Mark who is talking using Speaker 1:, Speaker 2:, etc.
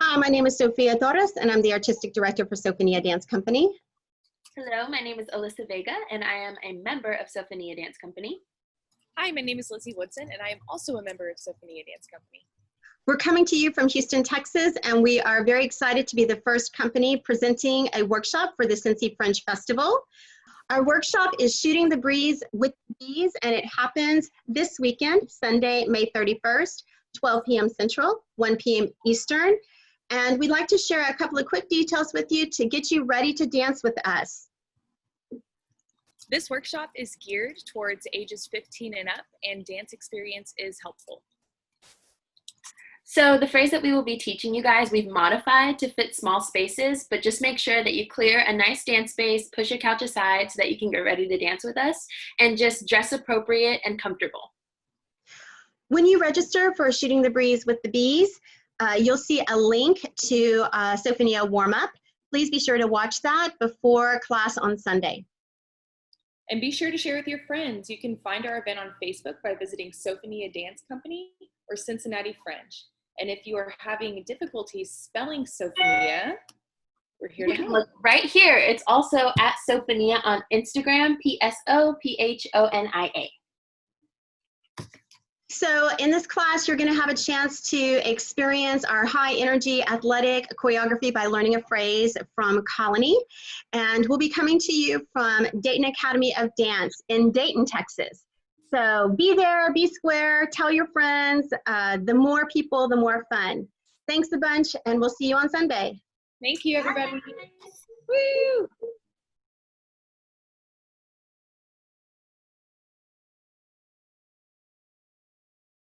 Speaker 1: Hi, my name is Sofia Torres, and I'm the Artistic Director for Psophonia Dance Company.
Speaker 2: Hello, my name is Elyssa Vega, and I am a member of Psophonia Dance Company.
Speaker 3: Hi, my name is Lizzy Woodson, and I am also a member of Psophonia Dance Company.
Speaker 1: We're coming to you from Houston, Texas, and we are very excited to be the first company presenting a workshop for the Cincy Fringe Festival. Our workshop is Shooting the Breeze with Bees, and it happens this weekend, Sunday, May 31st, 12 p.m. Central, 1 p.m. Eastern. And we'd like to share a couple of quick details with you to get you ready to dance with us.
Speaker 3: This workshop is geared towards ages 15 and up, and dance experience is helpful.
Speaker 2: So the phrase that we will be teaching you guys, we've modified to fit small spaces, but just make sure that you clear a nice dance space, push your couch aside so that you can get ready to dance with us, and just dress appropriate and comfortable.
Speaker 1: When you register for Shooting the Breeze with the Bees, you'll see a link to Psophonia warm-up. Please be sure to watch that before class on Sunday.
Speaker 3: And be sure to share with your friends. You can find our event on Facebook by visiting Psophonia Dance Company or Cincinnati Fringe. And if you are having difficulties spelling Psophonia, we're here to help.
Speaker 2: Look right here. It's also at Psophonia on Instagram, Psophonia.
Speaker 1: So in this class, you're going to have a chance to experience our high energy athletic choreography by learning a phrase from Colony. And we'll be coming to you from Dayton Academy of Dance in Dayton, Texas. So be there, be square, tell your friends. The more people, the more fun. Thanks a bunch, and we'll see you on Sunday.
Speaker 3: Thank you, everybody.
Speaker 2: Woo!